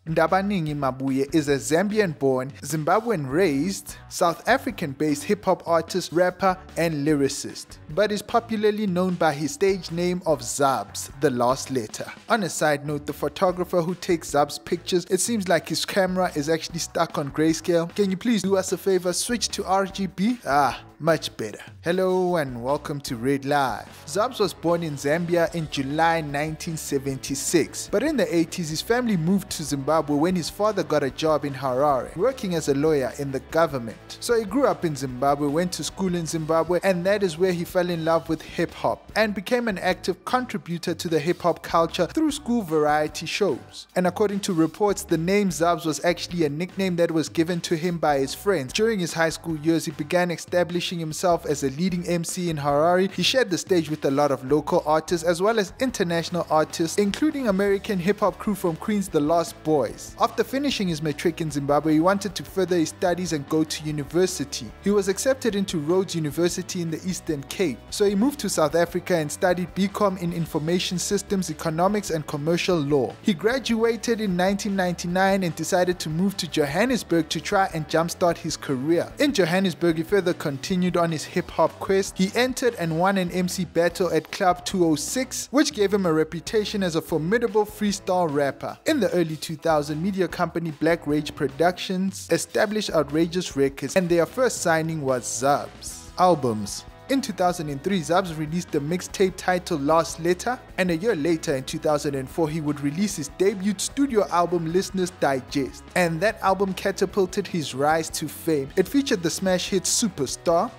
Ndabaningi Mabuye is a Zambian-born, Zimbabwean-raised, South African-based hip-hop artist, rapper, and lyricist, but is popularly known by his stage name of Zubz, the last letter. On a side note, the photographer who takes Zubz pictures, it seems like his camera is actually stuck on grayscale. Can you please do us a favor, switch to RGB? Much better. Hello and welcome to RedLive. Zubz was born in Zambia in July 1976, but in the 80s his family moved to Zimbabwe when his father got a job in Harare, working as a lawyer in the government. So he grew up in Zimbabwe, went to school in Zimbabwe, and that is where he fell in love with hip-hop and became an active contributor to the hip-hop culture through school variety shows. And according to reports, the name Zubz was actually a nickname that was given to him by his friends. During his high school years, he began establishing himself as a leading MC in Harare. He shared the stage with a lot of local artists as well as international artists, including American hip-hop crew from Queens, the Lost Boys. After finishing his matric in Zimbabwe, he wanted to further his studies and go to university. He was accepted into Rhodes University in the Eastern Cape, so he moved to South Africa and studied BCom in Information Systems, Economics and Commercial Law. He graduated in 1999 and decided to move to Johannesburg to try and jumpstart his career. In Johannesburg, he further continued on his hip-hop quest. He entered and won an MC battle at Club 206, which gave him a reputation as a formidable freestyle rapper. In the early 2000s, media company Black Rage Productions established Outrageous Records, and their first signing was Zubz. Albums. In 2003, Zubz released a mixtape titled Last Letter, and a year later in 2004 he would release his debut studio album Listener's Digest, and that album catapulted his rise to fame. It featured the smash hit Superstar,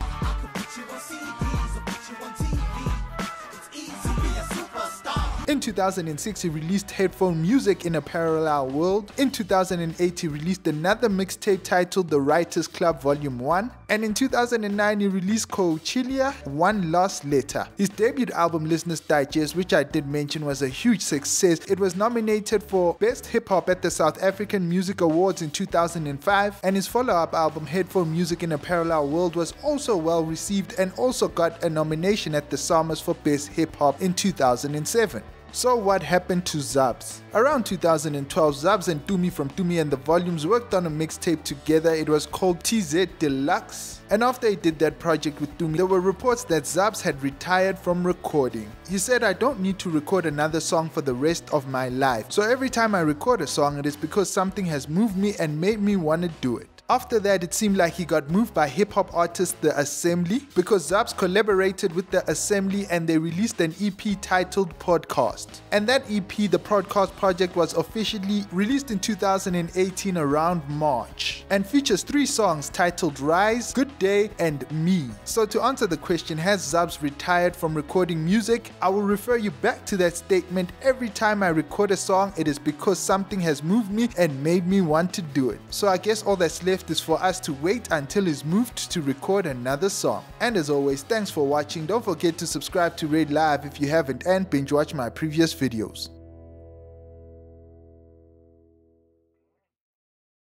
in 2006, he released Headphone Music in a Parallel World. In 2008, he released another mixtape titled The Writers Club Volume 1. And in 2009, he released Coachilia, One Last Letter. His debut album Listener's Digest, which I did mention, was a huge success. It was nominated for Best Hip Hop at the South African Music Awards in 2005. And his follow-up album Headphone Music in a Parallel World was also well received and also got a nomination at the SAMAs for Best Hip Hop in 2007. So what happened to Zubz? Around 2012, Zubz and Tumi from Tumi and the Volumes worked on a mixtape together. It was called TZ Deluxe. And after he did that project with Tumi, there were reports that Zubz had retired from recording. He said, "I don't need to record another song for the rest of my life. So every time I record a song, it is because something has moved me and made me want to do it." After that, it seemed like he got moved by hip-hop artist The Assembly, because Zubz collaborated with The Assembly and they released an EP titled Podcast. And that EP, the Podcast Project, was officially released in 2018 around March and features 3 songs titled Rise, Good Day and Me. So to answer the question, has Zubz retired from recording music? I will refer you back to that statement. Every time I record a song, it is because something has moved me and made me want to do it. So I guess all that's left is for us to wait until he's moved to record another song. And as always, thanks for watching. Don't forget to subscribe to RedLive if you haven't, and binge watch my previous videos.